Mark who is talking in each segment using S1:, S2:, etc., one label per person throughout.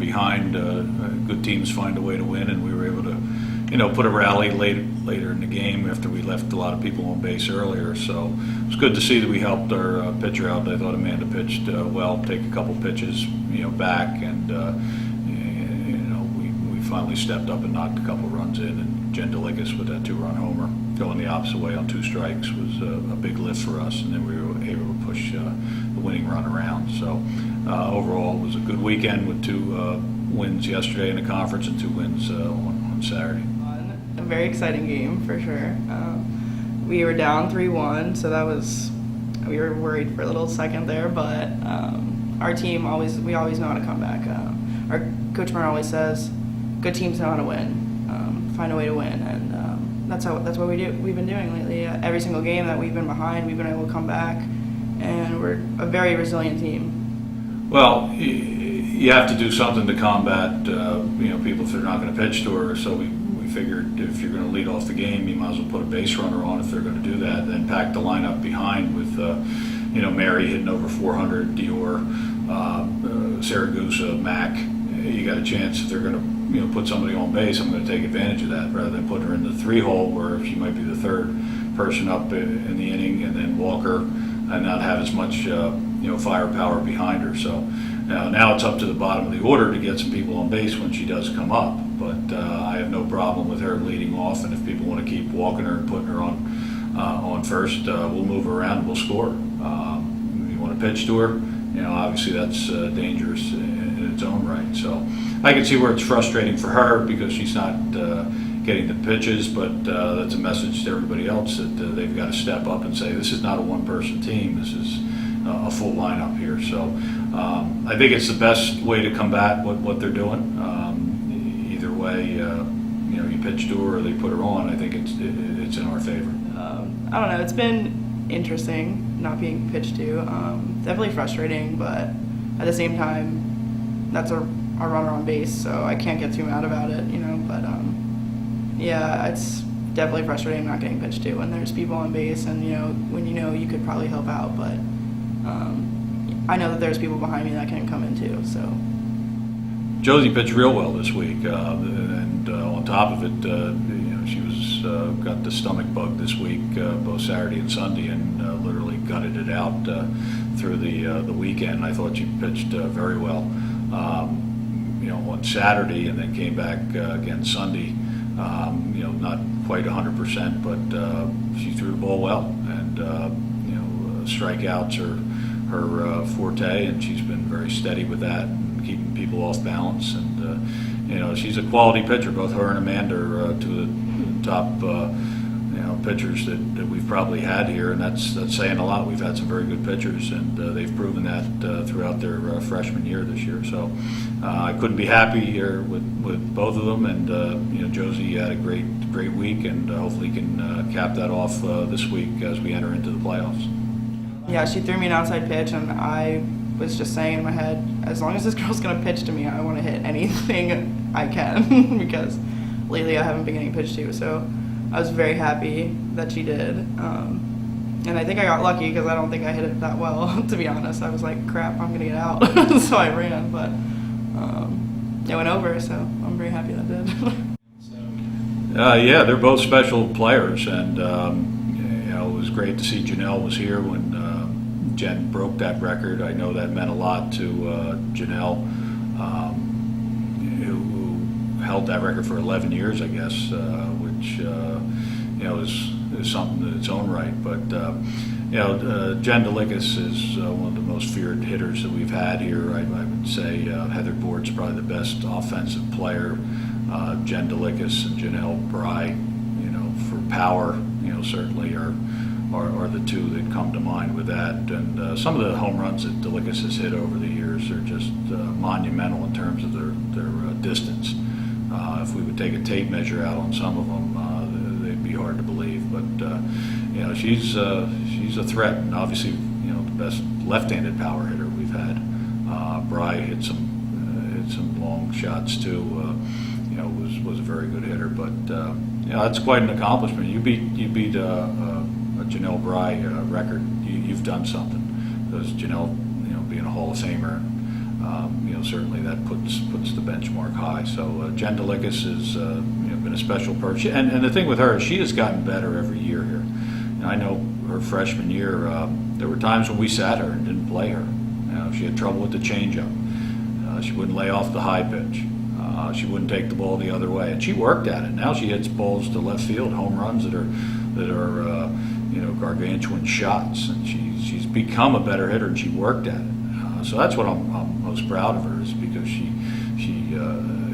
S1: behind, good teams find a way to win, and we were able to, put a rally later in the game after we left a lot of people on base earlier. So it was good to see that we helped our pitcher out. I thought Amanda pitched well, take a couple pitches, back, and we finally stepped up and knocked a couple runs in. And Jen DeLickus with that 2-run homer going the opposite way on 2 strikes was a big lift for us, and then we were able to push the winning run around. So overall, it was a good weekend with 2 wins yesterday in the conference and 2 wins on Saturday.
S2: A very exciting game for sure. We were down 3-1, so we were worried for a little second there, but our team we always know how to come back. Our coach Martin always says, good teams know how to win, find a way to win, and that's what we've been doing lately. Every single game that we've been behind, we've been able to come back, and we're a very resilient team.
S1: Well, you have to do something to combat people if they're not going to pitch to her. So we figured if you're going to lead off the game, you might as well put a base runner on if they're going to do that. Then pack the lineup behind with Mary hitting over 400, Dior, Saragusa, Mack. You got a chance if they're going to put somebody on base. I'm going to take advantage of that rather than put her in the 3-hole where she might be the 3rd person up in the inning, and then Walker and not have as much firepower behind her. So now it's up to the bottom of the order to get some people on base when she does come up. But I have no problem with her leading off, and if people want to keep walking her and putting her on first, we'll move her around and we'll score. You want to pitch to her, obviously that's dangerous in its own right. So I can see where it's frustrating for her because she's not getting the pitches, but that's a message to everybody else that they've got to step up and say, this is not a one-person team, this is a full lineup here. So I think it's the best way to combat what they're doing. Either way, you pitch to her or they put her on, I think it's in our favor.
S2: I don't know, it's been interesting not being pitched to. Definitely frustrating, but at the same time, that's our runner on base, so I can't get too mad about it, but yeah, it's definitely frustrating not getting pitched to when there's people on base and when you could probably help out, but I know that there's people behind me that can come in too. So
S1: Josie pitched real well this week, and on top of it, she was got the stomach bug this week, both Saturday and Sunday, and literally gutted it out through the weekend. I thought she pitched very well, on Saturday, and then came back again Sunday. Not quite 100%, but she threw the ball well, and strikeouts are her forte, and she's been very steady with that, and keeping people off balance. And she's a quality pitcher. Both her and Amanda are two of the top pitchers that we've probably had here, and that's saying a lot. We've had some very good pitchers, and they've proven that throughout their freshman year this year. So I couldn't be happy here with both of them, and Josie had a great week, and hopefully can cap that off this week as we enter into the playoffs.
S2: Yeah, she threw me an outside pitch, and I was just saying in my head, as long as this girl's going to pitch to me, I want to hit anything I can because lately I haven't been getting pitched to. So I was very happy that she did. And I think I got lucky because I don't think I hit it that well, to be honest. I was like, crap, I'm going to get out. So I ran, but it went over, so I'm very happy that it did.
S1: Yeah, they're both special players, and it was great to see Janelle was here when Jen broke that record. I know that meant a lot to Janelle, who held that record for 11 years, I guess, which is something in its own right. But Jen DeLickus is one of the most feared hitters that we've had here. I would say Heather Board's probably the best offensive player. Jen DeLickus and Janelle Bry, for power, certainly are the two that come to mind with that. And some of the home runs that DeLickus has hit over the years are just monumental in terms of their distance. If we would take a tape measure out on some of them, they'd be hard to believe. But she's a threat, and obviously the best left-handed power hitter we've had. Bry hit some long shots too. Was a very good hitter, but that's quite an accomplishment. You beat a Janelle Bry record. You've done something, because Janelle, being a Hall of Famer, certainly that puts the benchmark high. So Jen Delicus has been a special person. And the thing with her is she has gotten better every year here. I know her freshman year, there were times when we sat her and didn't play her. She had trouble with the changeup. She wouldn't lay off the high pitch. She wouldn't take the ball the other way, and she worked at it. Now she hits balls to left field, home runs that are gargantuan shots, and she's become a better hitter, and she worked at it. So that's what I'm most proud of her, is because she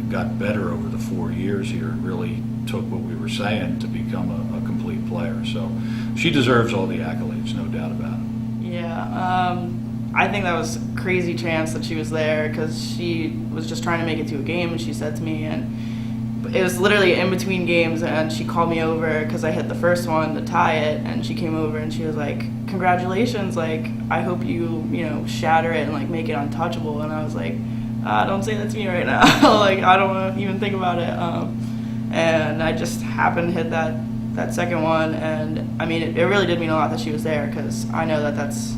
S1: got better over the 4 years here. Really took what we were saying to become a complete player. So she deserves all the accolades, no doubt about it.
S2: Yeah, I think that was a crazy chance that she was there, because she was just trying to make it to a game, and she said to me, and it was literally in between games, and she called me over because I hit the first one to tie it, and she came over and she was like, congratulations, like, I hope you shatter it and like make it untouchable. And I was like, don't say that to me right now. Like, I don't want to even think about it. And I just happened to hit that second one, and I mean, it really did mean a lot that she was there, because I know that's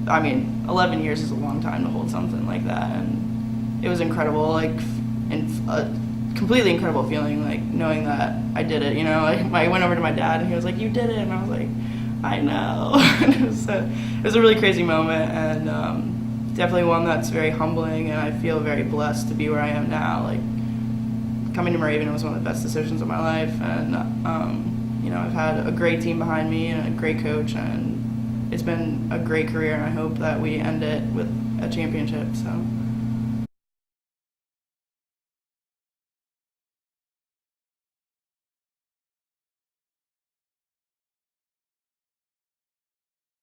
S2: 11 years is a long time to hold something like that, and it was incredible, like, and a completely incredible feeling, like, knowing that I did it, like, I went over to my dad, and he was like, you did it, and I was like, I know. And it was a really crazy moment, and definitely one that's very humbling, and I feel very blessed to be where I am now. Like, coming to Moravian was one of the best decisions of my life, and I've had a great team behind me and a great coach, and it's been a great career, and I hope that we end it with a championship. So.